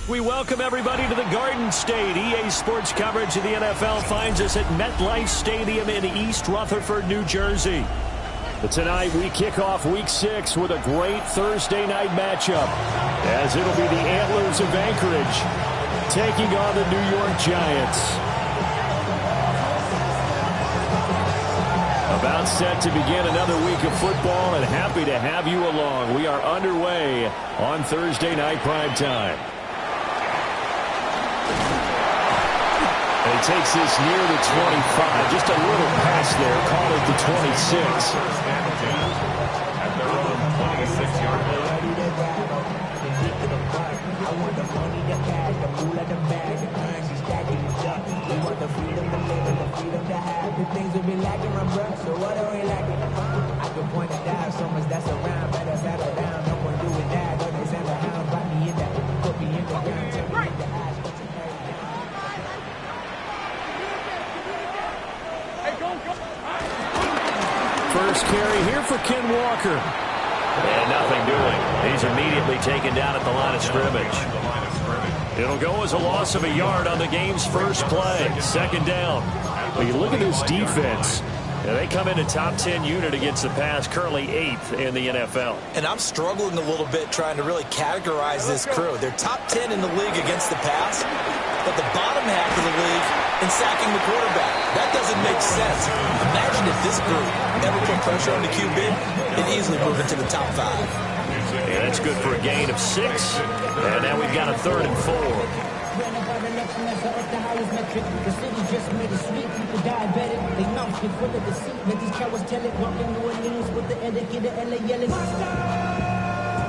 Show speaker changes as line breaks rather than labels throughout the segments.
We welcome everybody to the Garden State. EA Sports coverage of the NFL finds us at MetLife Stadium in East Rutherford, New Jersey. But tonight we kick off Week 6 with a great Thursday night matchup, as it'll be the Antlers of Anchorage taking on the New York Giants. About set to begin another week of football, and happy to have you along. We are underway on Thursday night primetime. And he takes this near the 25. Just a little pass there. Call it the 26.
At their own 26-yard line.
Things will be lacking, my bro. So what are we lacking? I can point it out, so much that's around. Better settle down, no one doing that. Don't they send a hound, bite me in that. Put me in the ground, tell me in the eyes.
First carry here for Ken Walker. And nothing doing. He's immediately taken down at the line of scrimmage. It'll go as a loss of a yard on the game's first play. Second down. But you look at this defense. They come in a top 10 unit against the pass, currently 8th in the NFL.
And I'm struggling a little bit trying to really categorize this crew. They're top 10 in the league against the pass, but the bottom half of the league in sacking the quarterback. That doesn't make sense. Imagine if this group ever put pressure on the QB, it'd easily move into the top 5.
Yeah, that's good for a gain of 6. And now we've got a 3rd and 4.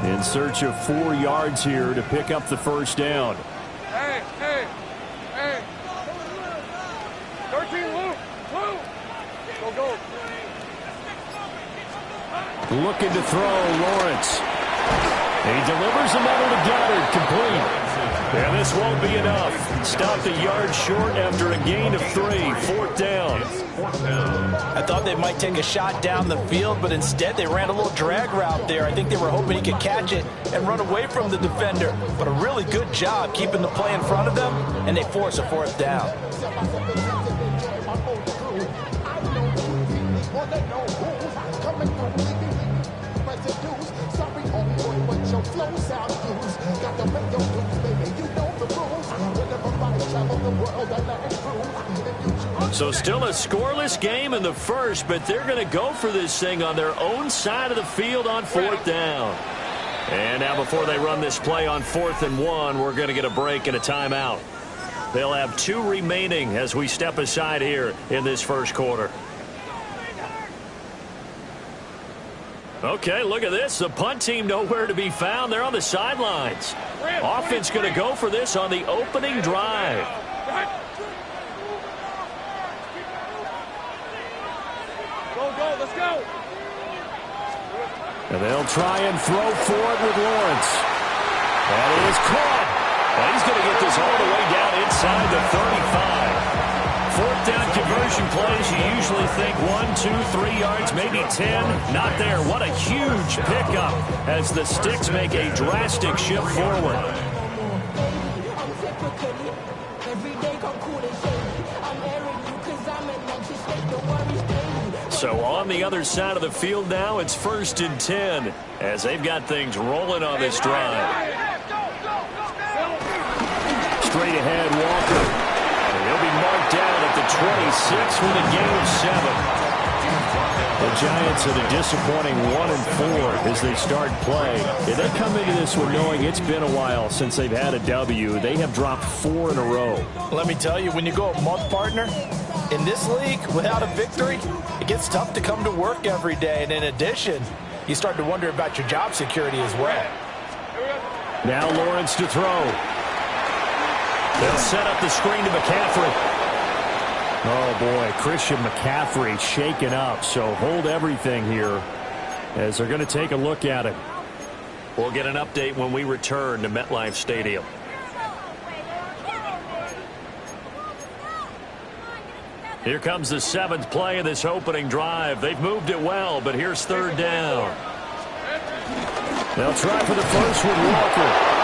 In search of 4 yards here to pick up the first down.
Hey. 13, Luke. Go.
Looking to throw, Lawrence. He delivers another to Goddard, complete. And this won't be enough. Stopped a yard short after a gain of 3. 4th down.
I thought they might take a shot down the field, but instead they ran a little drag route there. I think they were hoping he could catch it and run away from the defender. But a really good job keeping the play in front of them, and they force a 4th down.
So still a scoreless game in the first, but they're going to go for this thing on their own side of the field on 4th down. And now before they run this play on 4th and 1, we're going to get a break and a timeout. They'll have 2 remaining as we step aside here in this first quarter. Okay, look at this. The punt team nowhere to be found. They're on the sidelines. Offense going to go for this on the opening drive.
Go, let's go.
And they'll try and throw for it with Lawrence. And it is caught. And he's going to get this all the way down inside the 35. 4th down conversion plays, you usually think 1, 2, 3 yards, maybe 10. Not there. What a huge pickup as the Sticks make a drastic shift forward. So on the other side of the field now, it's 1st and 10 as they've got things rolling on this drive. Straight ahead, Walker. He'll be marked down at the 26 with a gain of 7. The Giants at a disappointing 1-4 as they start play. And they come into this one knowing it's been a while since they've had a W. They have dropped 4 in a row.
Let me tell you, when you go a month, partner, in this league, without a victory, it gets tough to come to work every day. And in addition, you start to wonder about your job security as well.
Now Lawrence to throw. They'll set up the screen to McCaffrey. Oh, boy, Christian McCaffrey shaken up. So hold everything here as they're going to take a look at it. We'll get an update when we return to MetLife Stadium. Here comes the 7th play of this opening drive. They've moved it well, but here's 3rd down. They'll try for the first with Walker.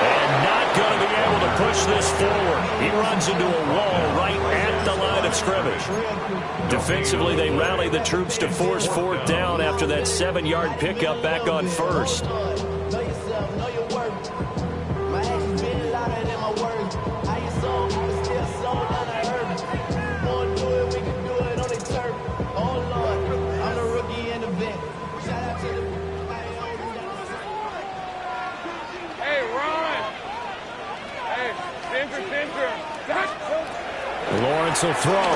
And not going to be able to push this forward. He runs into a wall right at the line of scrimmage. Defensively, they rally the troops to force fourth down after that 7-yard pickup back on first. Lawrence will throw.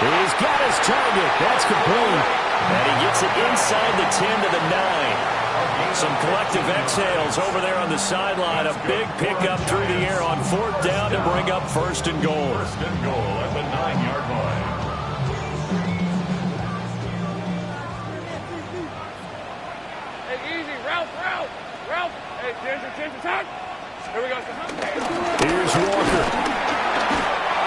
He's got his target. That's complete. And he gets it inside the 10 to the 9. Some collective exhales over there on the sideline. A big pickup through the air on fourth down to bring up first and goal.
First and goal at the 9-yard line.
Hey, easy. Ralph. Hey, Ginger, attack. Here we go.
Here's Walker.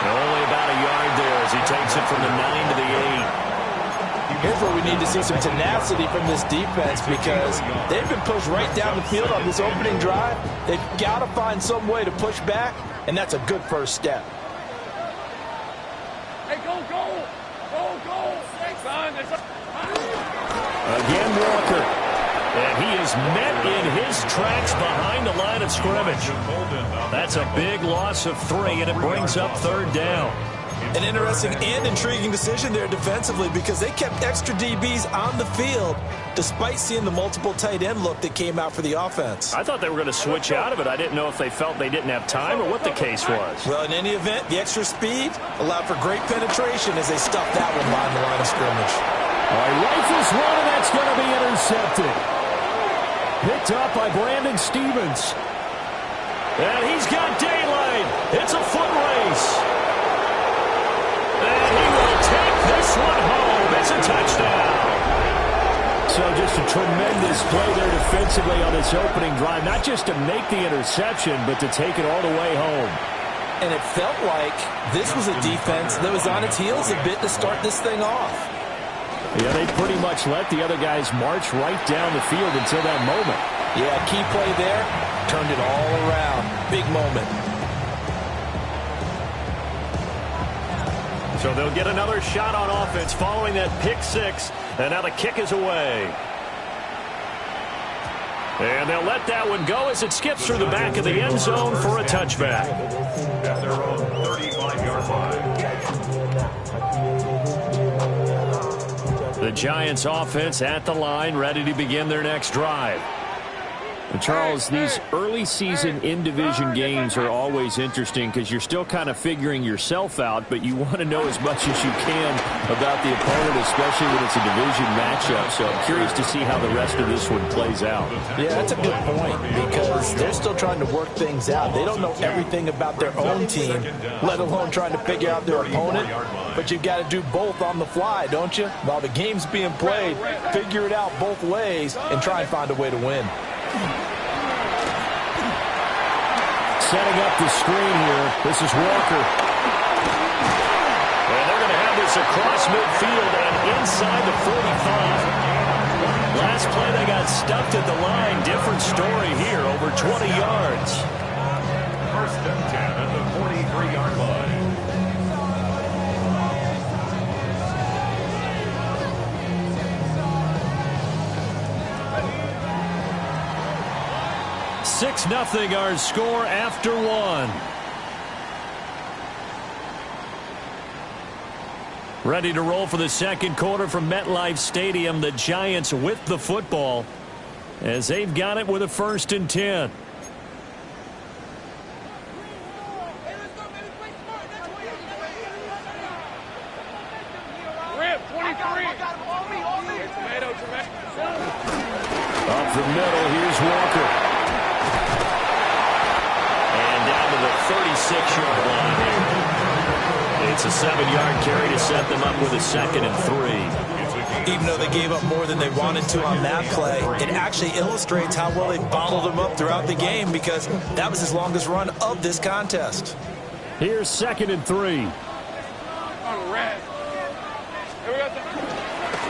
Only about a yard there as he takes it from the 9 to the 8.
Here's where we need to see some tenacity from this defense because they've been pushed right down the field on this opening drive. They've got to find some way to push back, and that's a good first step.
Hey, go.
Again, Walker. And he is met in his tracks behind the line of scrimmage. That's a big loss of 3, and it brings up third down.
An interesting and intriguing decision there defensively because they kept extra DBs on the field despite seeing the multiple tight end look that came out for the offense.
I thought they were going to switch out of it. I didn't know if they felt they didn't have time or what the case was.
Well, in any event, the extra speed allowed for great penetration as they stuffed that one behind the line of scrimmage.
All right, rifles one, and that's going to be intercepted. Picked up by Brandon Stephens. And he's got daylight. It's a foot race. And he will take this one home. It's a touchdown. So just a tremendous play there defensively on this opening drive. Not just to make the interception, but to take it all the way home.
And it felt like this was a defense that was on its heels a bit to start this thing off.
Yeah, they pretty much let the other guys march right down the field until that moment.
Yeah, key play there, turned it all around. Big moment.
So they'll get another shot on offense following that pick 6, and now the kick is away. And they'll let that one go as it skips through the back of the end zone for a touchback.
At their own 35-yard line.
The Giants offense at the line, ready to begin their next drive. And Charles, these early season in-division games are always interesting because you're still kind of figuring yourself out, but you want to know as much as you can about the opponent, especially when it's a division matchup. So I'm curious to see how the rest of this one plays out.
Yeah, that's a good point because they're still trying to work things out. They don't know everything about their own team, let alone trying to figure out their opponent. But you've got to do both on the fly, don't you? While the game's being played, figure it out both ways and try and find a way to win.
Setting up the screen here. This is Walker. And they're going to have this across midfield and inside the 45. Last play they got stuffed at the line. Different story here. Over 20 yards.
First and 10 at the 43-yard line.
Six 6-0 our score after one. Ready to roll for the second quarter from MetLife Stadium. The Giants with the football as they've got it with a 1st and 10. Up the middle, here's Walker. And down to the 36-yard line here. It's a 7-yard carry to set them up with a 2nd and 3.
Even though they gave up more than they wanted to on that play, it actually illustrates how well they bottled them up throughout the game because that was his longest run of this contest.
Here's 2nd and 3.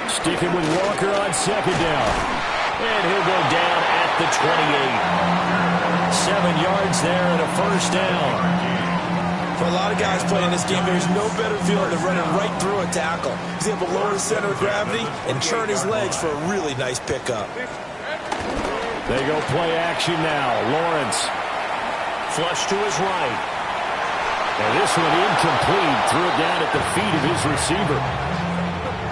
Sticking with Walker on 2nd down. And he'll go down at the 28. 7 yards there and a first down.
For a lot of guys playing this game, there's no better feeling than running right through a tackle. He's able to lower the center of gravity and churn his legs for a really nice pickup.
They go play action now. Lawrence. Flush to his right. And this one incomplete. Threw it down at the feet of his receiver.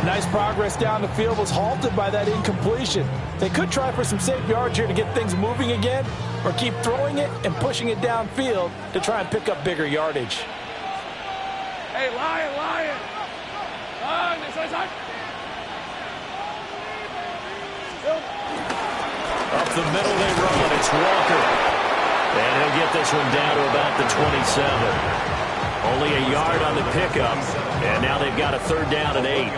Nice progress down the field, was halted by that incompletion. They could try for some safe yards here to get things moving again, or keep throwing it and pushing it downfield to try and pick up bigger yardage.
Hey, Lion, Lion. Lion, this is
Up the middle they run. It's Walker. And he'll get this one down to about the 27. Only a yard on the pickup. And now they've got a third down and 8.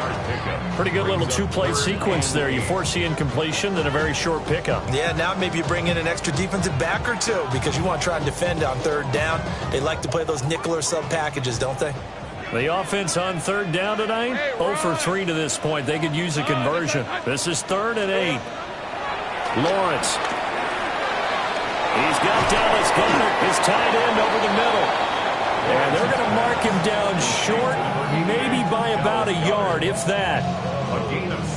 Pretty good little two-play sequence there. You force the incompletion, then a very short pickup.
Yeah, now maybe you bring in an extra defensive back or two because you want to try and defend on third down. They like to play those nickel or sub packages, don't they?
The offense on third down tonight, 0 for 3 to this point. They could use a conversion. This is 3rd and 8. Lawrence. He's got Dallas Goedert, his tight end, over the middle. And they're going to mark him down short, maybe by about a yard, if that.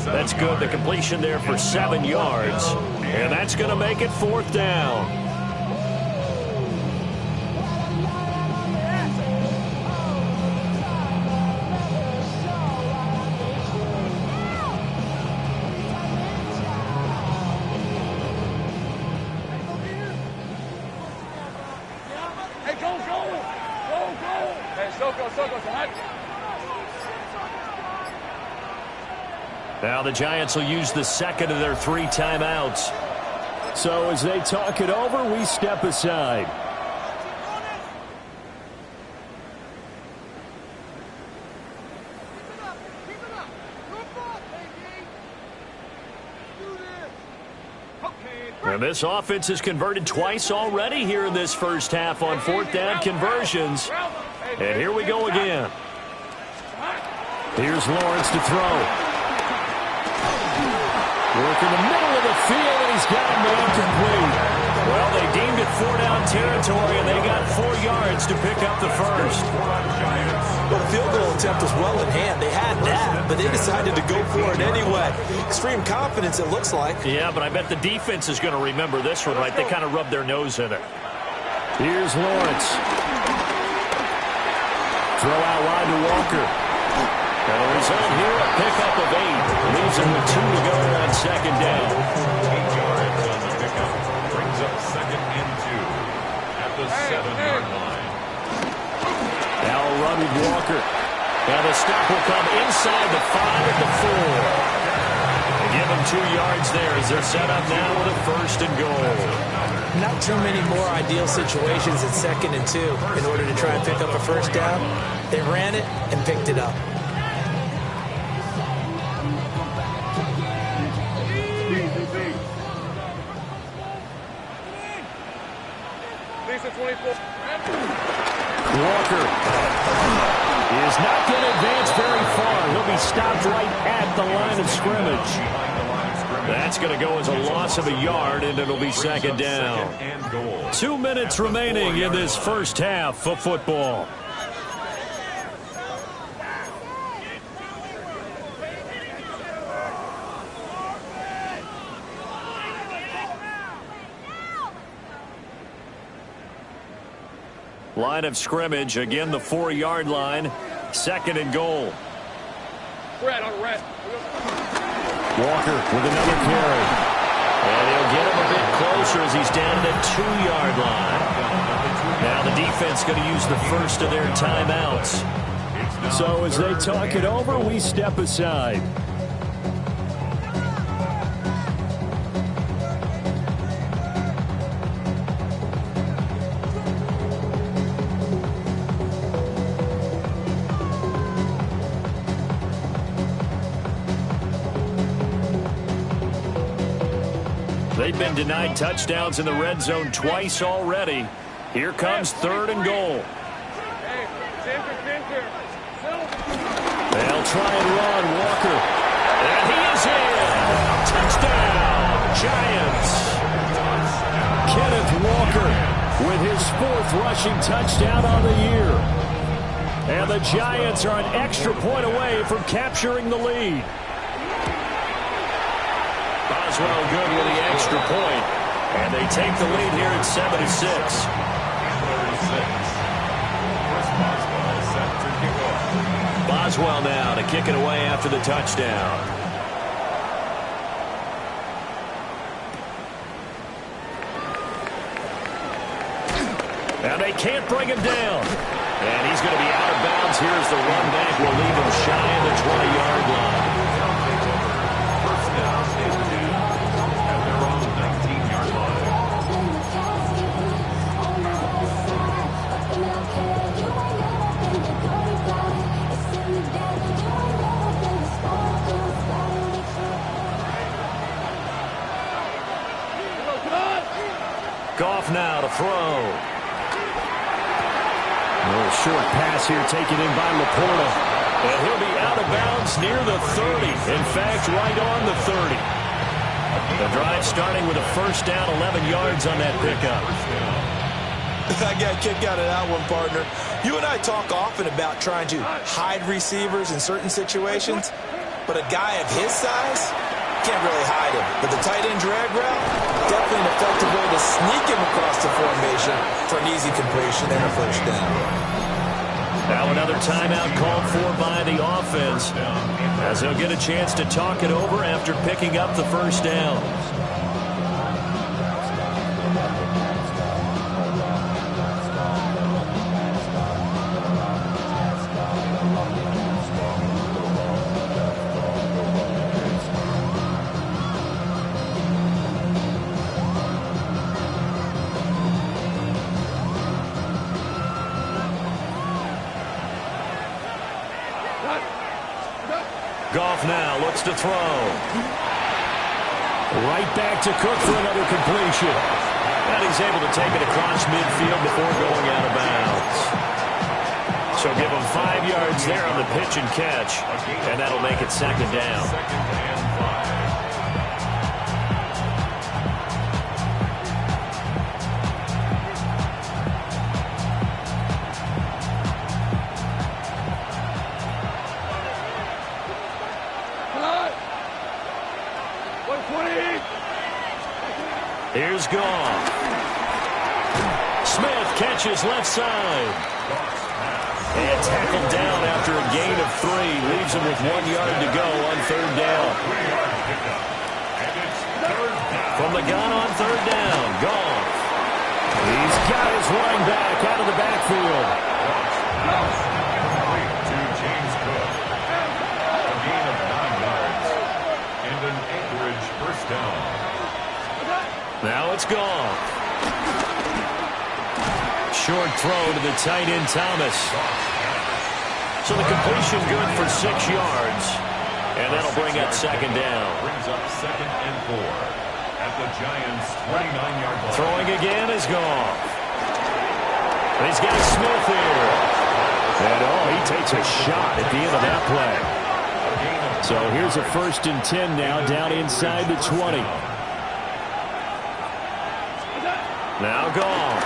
That's good. The completion there for 7 yards. And that's going to make it 4th down. Now the Giants will use the second of their 3 timeouts. So as they talk it over, we step aside. And this offense has converted twice already here in this first half on 4th down conversions. And here we go again. Here's Lawrence to throw. Work in the middle of the field, and he's got him incomplete. Well, they deemed it 4-down territory, and they got 4 yards to pick up the first.
Well, the field goal attempt was well in hand. They had that, but they decided to go for it anyway. Extreme confidence, it looks like.
Yeah, but I bet the defense is going to remember this one, right? They kind of rubbed their nose in it. Here's Lawrence. Throw out wide to Walker. And the result here, a pickup of 8. Leaves him with 2 to go on 2nd down.
8 yards on the pickup. Brings up 2nd and 2 at the 7-yard line.
Now a run with Walker. And the stop will come inside the 5 at the 4. And give them 2 yards there as they're set up now with a 1st and goal.
Not too many more ideal situations at 2nd and 2 in order to try and pick up a first down. They ran it and picked it up.
Walker is not going to advance very far. He'll be stopped right at the line of scrimmage. That's going to go as a loss of a yard, and it'll be 2nd down. 2 minutes remaining in this first half of football. Line of scrimmage, again the 4-yard line, 2nd and goal.
Red on red.
Walker with another carry. And he'll get him a bit closer as he's down to the 2-yard line. Now the defense going to use the first of their timeouts. So as they talk it over, we step aside. They've been denied touchdowns in the red zone twice already. Here comes 3rd and goal. They'll try and run. Walker. And he is in. Touchdown. Giants. Kenneth Walker with his 4th rushing touchdown on the year. And the Giants are an extra point away from capturing the lead. Boswell good with the extra point. And they take the lead here at 7-6. Boswell now to kick it away after the touchdown. And they can't bring him down. And he's going to be out of bounds. Here's the run back. Will leave him shy of the 20-yard line.
First down and 10 at their own 19-yard line.
Goff now to throw. A little short pass here taken in by Laporta. And he'll be out of bounds near the 30. In fact, right on the 30. The drive starting with a first down, 11 yards on that pickup.
I got a kick out of that one, partner. You and I talk often about trying to hide receivers in certain situations, but a guy of his size can't really hide him. But the tight end drag route, definitely an effective way to sneak him across the formation for an easy completion and a first down.
Now another timeout called for by the offense, as they'll get a chance to talk it over after picking up the first down. Goff now looks to throw. Right back to Cook for another completion. And he's able to take it across midfield before going out of bounds. So give him 5 yards there on the pitch and catch. And that'll make it second down. Here's Goff. Smith catches left side. And tackled down after a gain of 3. Leaves him with 1 yard to go on third down. From the gun on third down, Goff. He's got his running back out of the backfield.
To James Cook. A gain of 9 yards. And an Anchorage first down.
Now it's Goff. Short throw to the tight end, Thomas. So the completion good for 6 yards. And that'll bring up second down.
Brings up 2nd and 4 at the Giants' 29-yard line.
Throwing again is Goff. And he's got Smith here. And he takes a shot at the end of that play. So here's a 1st and 10 now down inside the 20. Now Goff.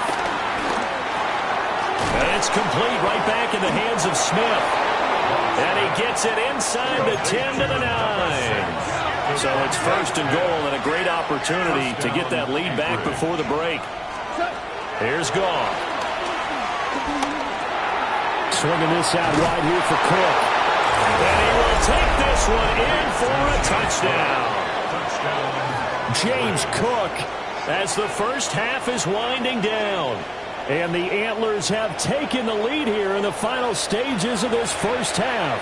And it's complete right back in the hands of Smith. And he gets it inside the 10 to the 9. So it's 1st and goal and a great opportunity to get that lead back before the break. Here's Goff. Swinging this out wide here for Cook. And he will take this one in for a touchdown. James Cook, as the first half is winding down. And the Antlers have taken the lead here in the final stages of this first half.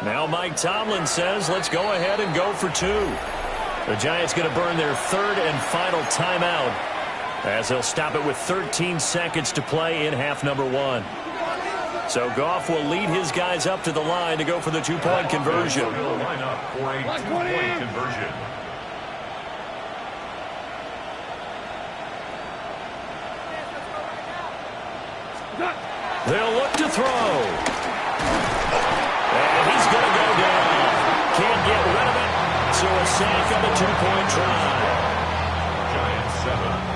Now Mike Tomlin says, let's go ahead and go for 2. The Giants going to burn their 3rd and final timeout, as they'll stop it with 13 seconds to play in half number 1. So Goff will lead his guys up to the line to go for the 2-point conversion.
Line up for a 2-point conversion.
They'll look to throw. And he's going to go down. Can't get rid of it. So a sack on the two-point try.
Giants 7.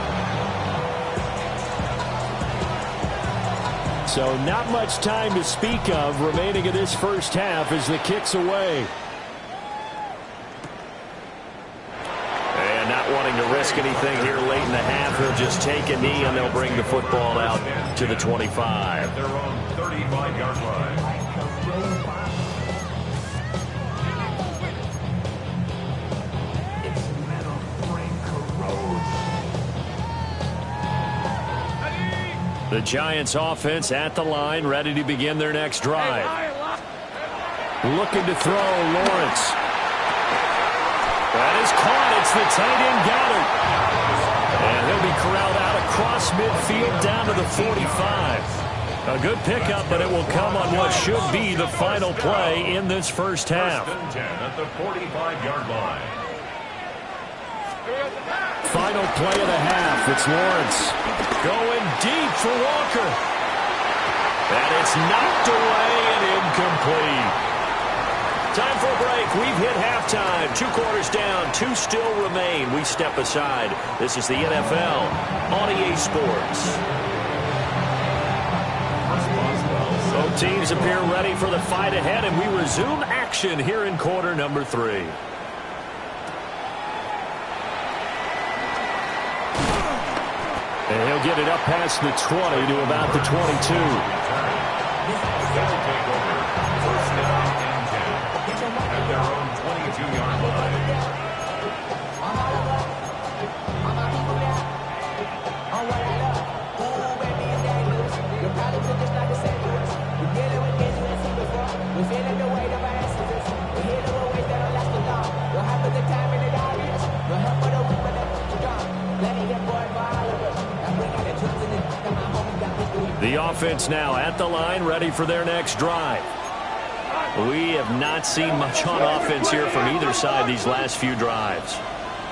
So not much time to speak of remaining in this first half as the kick's away. And not wanting to risk anything here late in the half, he'll just take a knee and they'll bring the football out to the 25.
Their own 35-yard line.
The Giants offense at the line, ready to begin their next drive. Looking to throw, Lawrence. That is caught. It's the tight end Goddard. And he'll be corralled out across midfield down to the 45. A good pickup, but it will come on what should be the final play in this first half.
First and 10 at the 45-yard line.
Final play of the half. It's Lawrence going deep for Walker. And it's knocked away and incomplete. Time for a break. We've hit halftime. 2 quarters down. 2 still remain. We step aside. This is the NFL on EA Sports. Both teams appear ready for the fight ahead, and we resume action here in quarter number 3. And he'll get it up past the 20 to about the 22.
They'll take over. First down and 10 at their own 22-yard line.
The offense now at the line, ready for their next drive. We have not seen much on offense here from either side these last few drives.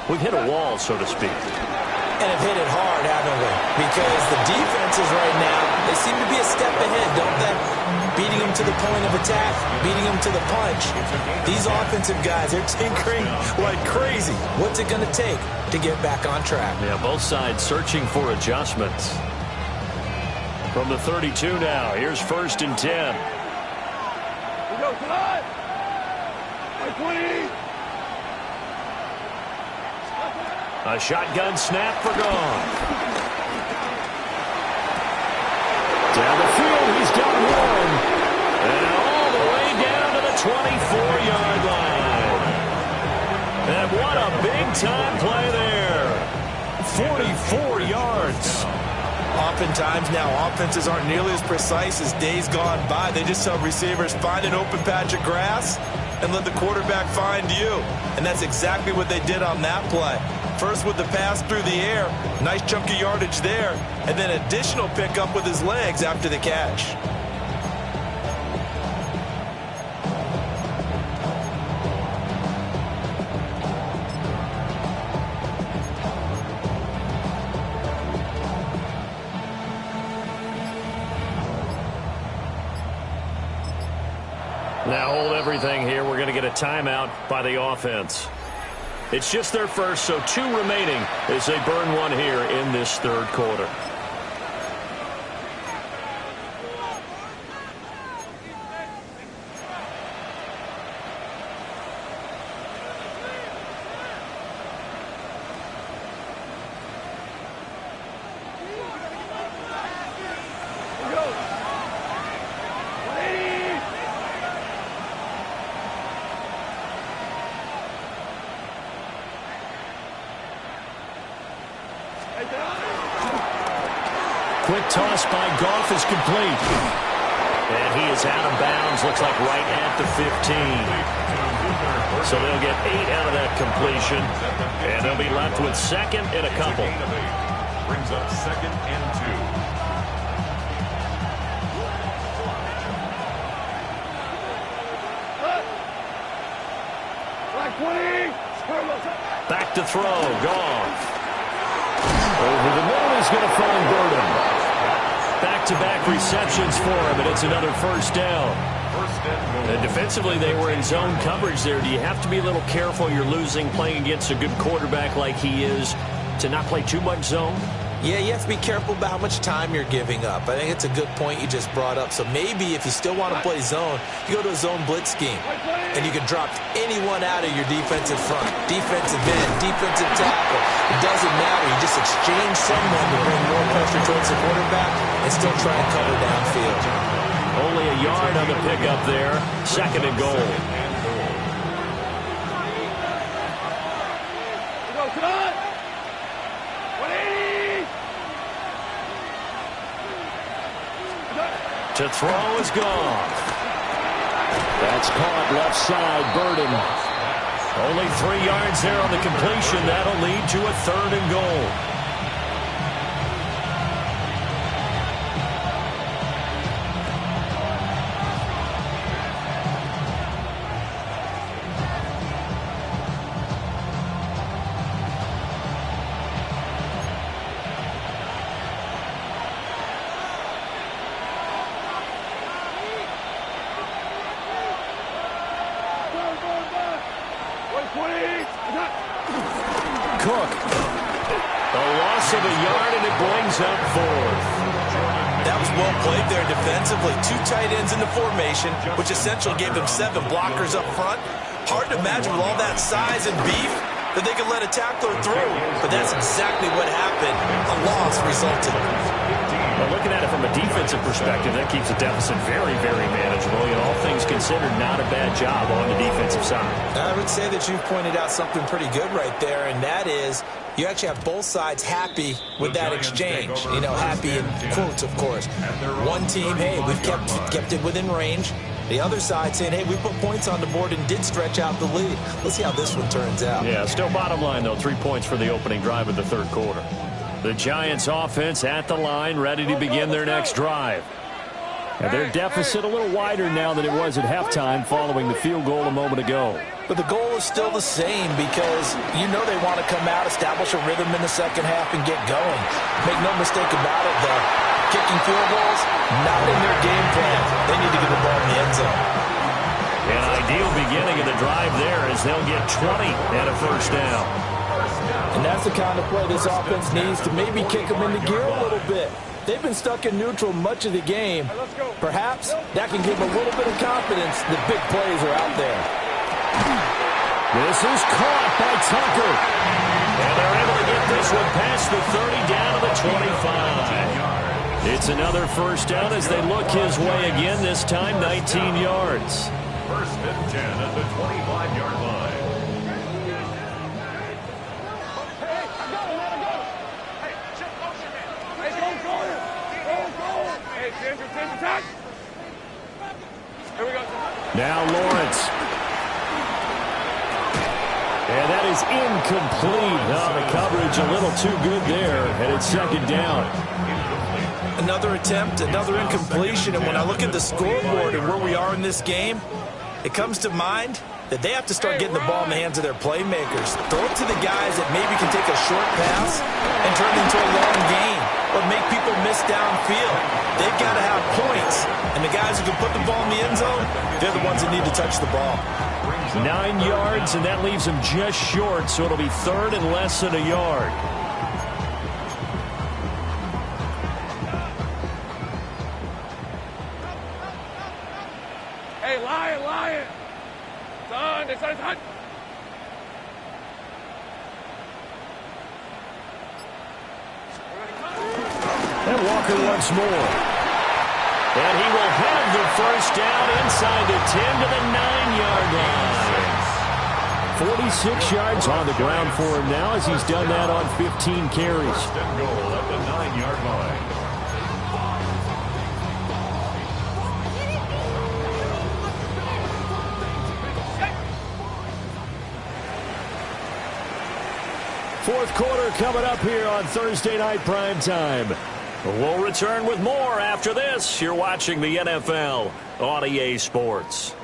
We've hit a wall, so to speak.
And have hit it hard, haven't we? Because the defenses right now, they seem to be a step ahead, don't they? Beating them to the point of attack, beating them to the punch. These offensive guys, they're tinkering like crazy. What's it going to take to get back on track?
Yeah, both sides searching for adjustments. From the 32 now, here's first and 10.
We go tonight. 20.
A shotgun snap for Goff. Down the field, he's got one. And all the way down to the 24-yard line. And what a big-time play there. 44 yards.
Oftentimes now, offenses aren't nearly as precise as days gone by. They just tell receivers, find an open patch of grass and let the quarterback find you. And that's exactly what they did on that play. First with the pass through the air, nice chunk of yardage there, and then additional pickup with his legs after the catch.
Now hold everything here. We're going to get a timeout by the offense. It's just their first, so 2 remaining as they burn one here in this third quarter. Quick toss by Goff is complete. And he is out of bounds, looks like right at the 15. So they'll get 8 out of that completion. And they'll be left with second and a couple.
Brings up second and
20.
Back to throw, Goff. Over the middle, he's going to find Burden. Back-to-back receptions for him, and it's another first down. And defensively, they were in zone coverage there. Do you have to be a little careful? You're losing, playing against a good quarterback like he is, to not play too much zone?
Yeah, you have to be careful about how much time you're giving up. I think it's a good point you just brought up. So maybe if you still want to play zone, you go to a zone blitz scheme. And you can drop anyone out of your defensive front. Defensive end, defensive tackle. It doesn't matter. You just exchange someone to bring more pressure towards the quarterback and still try and cover downfield.
Only a yard on the pickup there. Second and goal. To throw is gone. That's caught left side, Burden. Only 3 yards there on the completion. That'll lead to a third and goal. Cook. A loss of a yard, and it brings up fourth.
That was well played there defensively. 2 tight ends in the formation, which essentially gave them 7 blockers up front. Hard to imagine with all that size and beef that they could let a tackler through. But that's exactly what happened. A loss resulted.
Well, looking at it from a defensive perspective, that keeps the deficit very, very manageable. And all things considered, not a bad job on the defensive side.
I would say that you've pointed out something pretty good right there, and that is you actually have both sides happy with that exchange. You know, happy in quotes, of course. One team, hey, we've kept it within range. The other side saying, hey, we put points on the board and did stretch out the lead. Let's see how this one turns out.
Yeah, still bottom line, though, 3 points for the opening drive of the third quarter. The Giants offense at the line, ready to begin their next drive. And their deficit a little wider now than it was at halftime following the field goal a moment ago.
But the goal is still the same because you know they want to come out, establish a rhythm in the second half, and get going. Make no mistake about it, though. Kicking field goals, not in their game plan. They need to get the ball in the end zone.
An ideal beginning of the drive there as they'll get 20 and a first down.
And that's the kind of play this offense needs to maybe kick them into gear a little bit. They've been stuck in neutral much of the game. Perhaps that can give them a little bit of confidence that big plays are out there.
This is caught by Tucker. And they're able to get this one past the 30 down to the 25. It's another first down as they look his way again, this time 19 yards.
First and 10 at the 25-yard line.
Now Lawrence. And that is incomplete. Oh, the coverage a little too good there, and it's second down.
Another attempt, another incompletion, and when I look at the scoreboard and where we are in this game, it comes to mind that they have to start getting the ball in the hands of their playmakers. Throw it to the guys that maybe can take a short pass and turn it into a long gain or make people miss downfield. They've got to have points, and the guys who can put the ball in the end zone, they're the ones that need to touch the ball.
9 yards, and that leaves them just short, so it'll be third and less than a yard.
Hey, Lion! Son, it's on.
And Walker once more. And he will have the first down inside the 10 to the 9-yard line. 46 yards on the ground for him now as he's done that on 15 carries.
First and goal at the 9-yard line.
Fourth quarter coming up here on Thursday Night Primetime. We'll return with more after this. You're watching the NFL on EA Sports.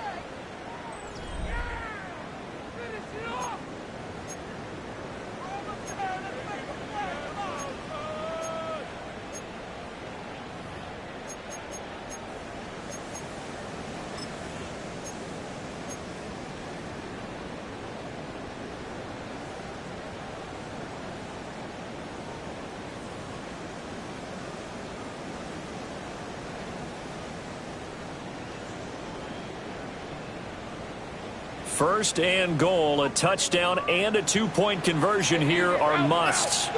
First and goal, a touchdown and a two-point conversion here are musts.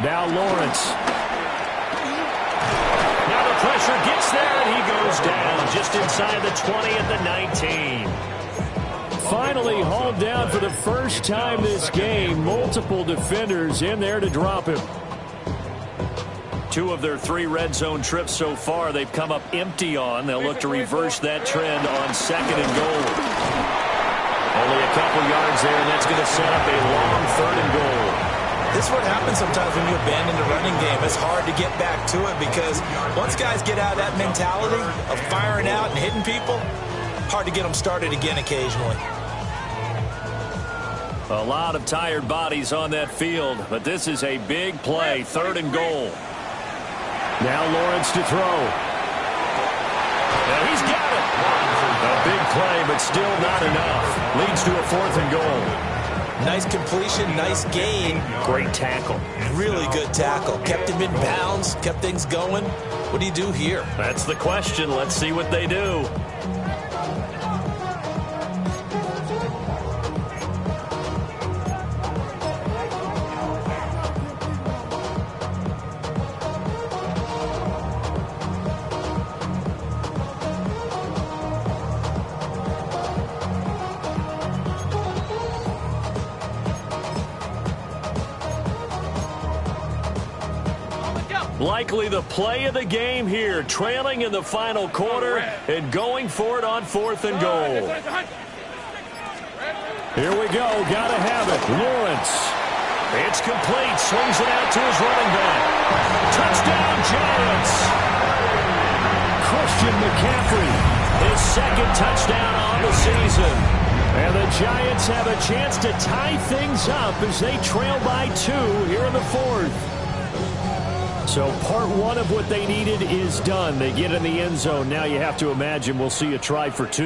Now Lawrence. Now the pressure gets there, and he goes down just inside the 20 at the 19. Finally hauled down for the first time this game. Multiple defenders in there to drop him. 2 of their 3 red zone trips so far they've come up empty on. They'll look to reverse that trend on second and goal. Only a couple yards there, and that's going to set up a long third and goal.
This is what happens sometimes when you abandon the running game. It's hard to get back to it because once guys get out of that mentality of firing out and hitting people, hard to get them started again occasionally.
A lot of tired bodies on that field, but this is a big play, third and goal. Now Lawrence to throw. And he's got it. A big play, but still not enough. Leads to a fourth and goal.
Nice completion, nice gain.
Great tackle.
Really good tackle. Kept him in bounds, kept things going. What do you do here?
That's the question. Let's see what they do. Likely the play of the game here, trailing in the final quarter and going for it on fourth and goal. Here we go, gotta have it. Lawrence. It's complete, swings it out to his running back. Touchdown, Giants. Christian McCaffrey, his second touchdown on the season. And the Giants have a chance to tie things up as they trail by 2 here in the fourth. So part 1 of what they needed is done. They get in the end zone. Now you have to imagine we'll see a try for 2.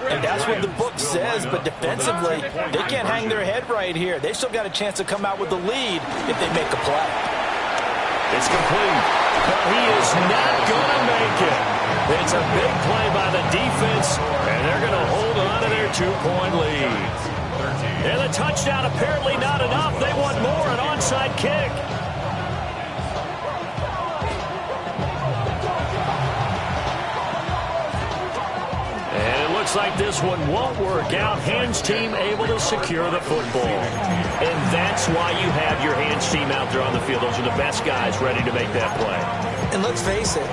And that's what the book says, but defensively, they can't hang their head right here. They still got a chance to come out with the lead if they make a play.
It's complete, but he is not going to make it. It's a big play by the defense, and they're going to hold on to their 2-point lead. And the touchdown apparently not enough. They want more, an onside kick. Looks like this one won't work out. Hands team able to secure the football. And that's why you have your hands team out there on the field. Those are the best guys ready to make that play.
And let's face it,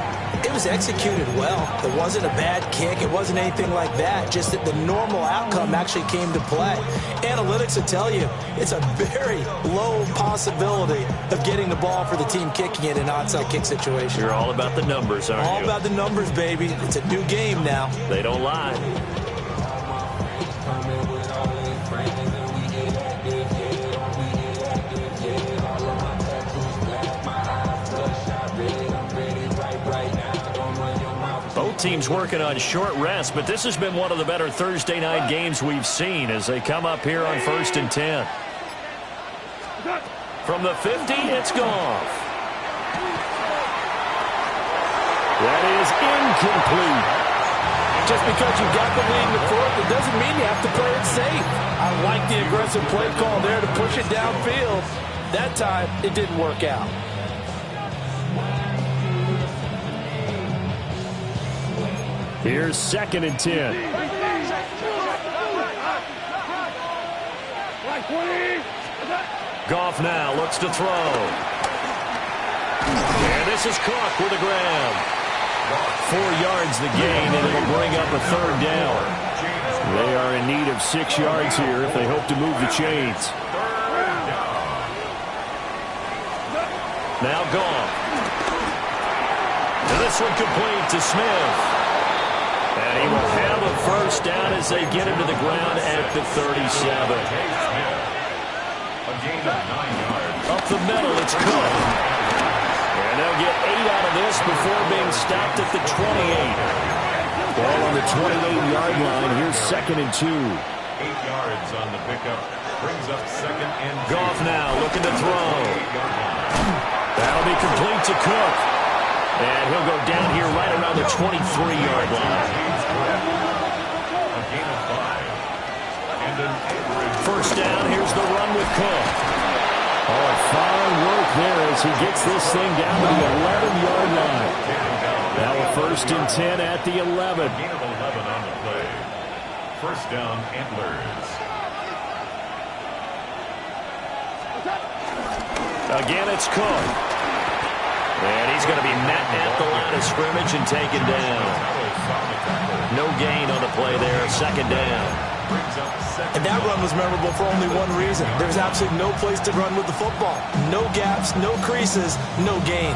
it was executed well. It wasn't a bad kick. It wasn't anything like that. Just that the normal outcome actually came to play. Analytics will tell you it's a very low possibility of getting the ball for the team kicking it in an onside kick situation.
You're all about the numbers, aren't you?
All about the numbers, baby. It's a new game now.
They don't lie. Both teams working on short rest, but this has been one of the better Thursday night games we've seen as they come up here on 1st and 10. From the 50, it's Goff. That is incomplete.
Just because you got the lead in the fourth, it doesn't mean you have to play it safe. I like the aggressive play call there to push it downfield. That time, it didn't work out.
Here's 2nd and 10. Goff now looks to throw. And this is Cook with the grab. 4 yards the gain, and it'll bring up a third down. They are in need of 6 yards here if they hope to move the chains. Now Goff. And this one complete to Smith. And he will have a first down as they get him to the ground at the 37. Up the middle, it's Cook. And they'll get 8 out of this before being stopped at the 28. Ball on the 28-yard line. Here's 2nd and 2.
8 yards on the pickup. Brings up 2nd and 2.
Goff now looking to throw. That'll be complete to Cook. And he'll go down here right around the 23-yard line.
A gain of 5. And an average.
First down, here's the run with Cook. Oh, fine work there as he gets this thing down to the 11-yard line. Now a first and 10 at the 11.
Gain of 11 on the play. First down, Antlers.
Again, it's Cook. And he's going to be met at the line of scrimmage and taken down. No gain on the play there, second down.
And that run was memorable for only one reason. There's absolutely no place to run with the football. No gaps, no creases, no gain.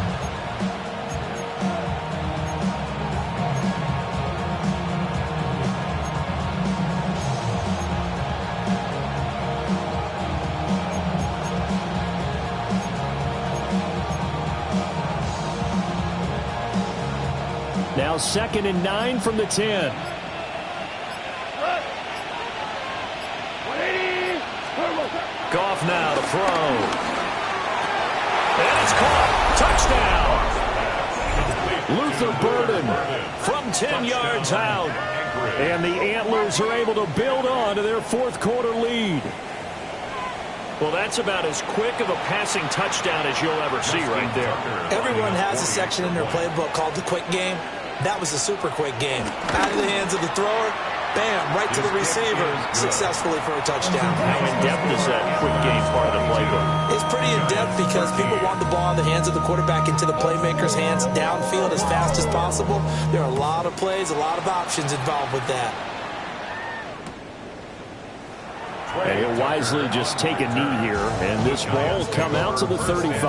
Now second and 9 from the 10. Goff now to throw. And it's caught. Touchdown. Luther Burden from 10 yards out. And the Antlers are able to build on to their fourth quarter lead. Well, that's about as quick of a passing touchdown as you'll ever see right there.
Everyone has a section in their playbook called the quick game. That was a super quick game. Out of the hands of the thrower, bam, right to the receiver, successfully for a touchdown.
How in-depth is that quick game part of the playbook?
It's pretty in-depth because people want the ball in the hands of the quarterback into the playmaker's hands downfield as fast as possible. There are a lot of plays, a lot of options involved with that.
And he'll wisely just take a knee here, and this ball will come out to the 35.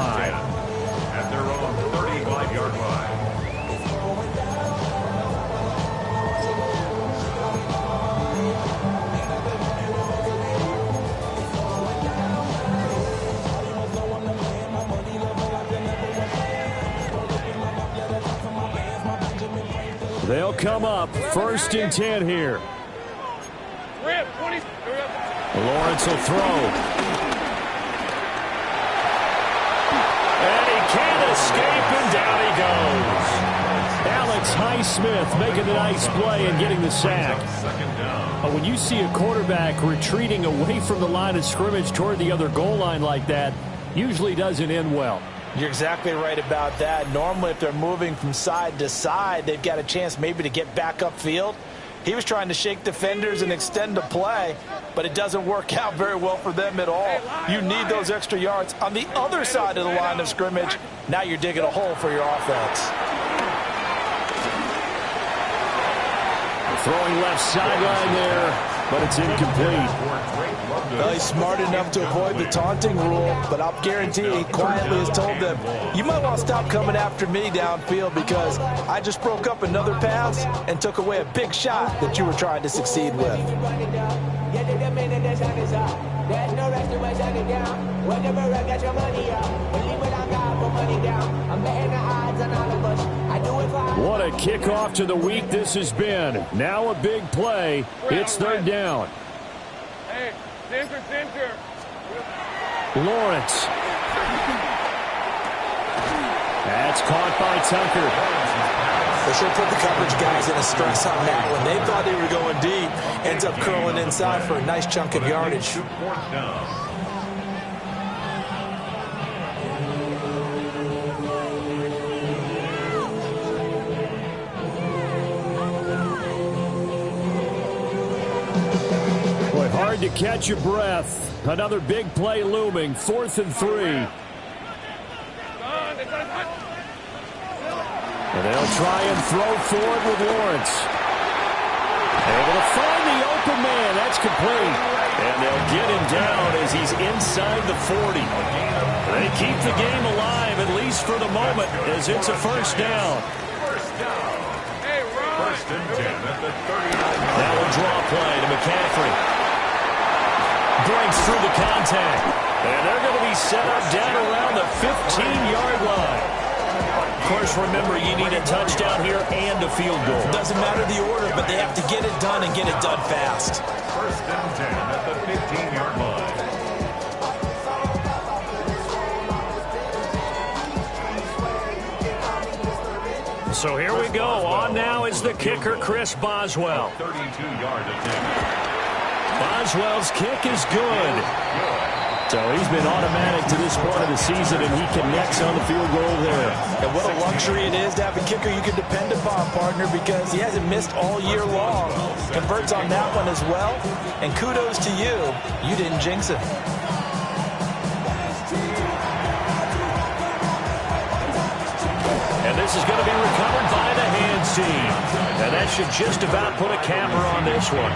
At their own 35-yard line.
They'll come up first and 10 here. Lawrence will throw. And he can't escape, and down he goes. Alex Highsmith making a nice play and getting the sack. When you see a quarterback retreating away from the line of scrimmage toward the other goal line like that, usually doesn't end well.
You're exactly right about that. Normally, if they're moving from side to side, they've got a chance maybe to get back upfield. He was trying to shake defenders and extend the play, but it doesn't work out very well for them at all. You need those extra yards on the other side of the line of scrimmage. Now you're digging a hole for your offense.
Throwing left sideline there, but it's incomplete.
Well, he's smart enough to avoid the taunting rule, but I'll guarantee he quietly has told them, you might want to stop coming after me downfield because I just broke up another pass and took away a big shot that you were trying to succeed with.
There's no rest to my shut it down. Whatever I got your money up. Believe what I got, put money down. I'm betting the odds on all of us. I do it for
What a kickoff to the week this has been. Now a big play. It's third down.
Hey, center.
Lawrence. That's caught by Tucker.
They should put the coverage guys in a stress on that one. They thought they were going deep. Ends up curling inside for a nice chunk of yardage.
Fourth down.
Boy, hard to catch your breath. Another big play looming. 4th and 3. And they'll try and throw forward with Lawrence. Able to find the open man. That's complete. And they'll get him down as he's inside the 40. They keep the game alive, at least for the moment, as it's a first down.
First and 10 at the 39.
Now a draw play to McCaffrey. Breaks through the contact. And they're going to be set up down around the 15-yard line. Of course, remember, you need a touchdown here and a field goal.
Doesn't matter the order, but they have to get it done and get it done fast.
First and 10 at the 15-yard line.
So here we go. On now is the kicker, Chris Boswell.
32-yard attempt.
Boswell's kick is good. So he's been automatic to this point of the season, and he connects on the field goal there.
And what a luxury it is to have a kicker you can depend upon, partner, because he hasn't missed all year long. Converts on that one as well. And kudos to you. You didn't jinx it.
And this is going to be recovered by the hands team. And that should just about put a camera on this one.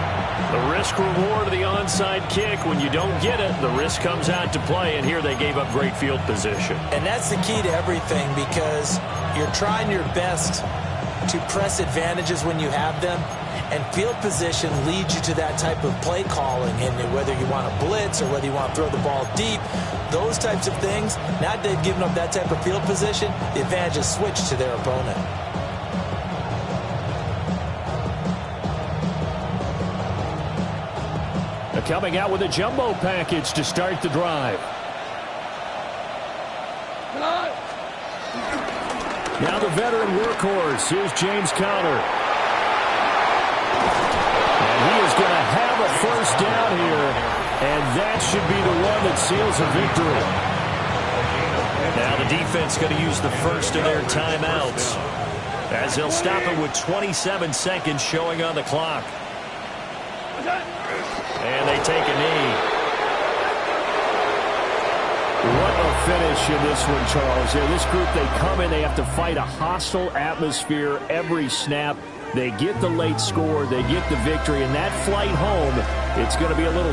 The risk reward of the onside kick. When you don't get it, the risk comes out to play. And here they gave up great field position.
And that's the key to everything, because you're trying your best to press advantages when you have them. And field position leads you to that type of play calling. And whether you want to blitz or whether you want to throw the ball deep, those types of things, now that they've given up that type of field position, the advantage is switched to their opponent.
Coming out with a jumbo package to start the drive. Now the veteran workhorse. Here's James Conner. And he is going to have a first down here. And that should be the one that seals a victory. Now the defense going to use the first of their timeouts, as they'll stop it with 27 seconds showing on the clock. And they take a knee. What a finish in this one, Charles. Yeah, this group, they come in, they have to fight a hostile atmosphere every snap. They get the late score, they get the victory, and that flight home, it's going to be a little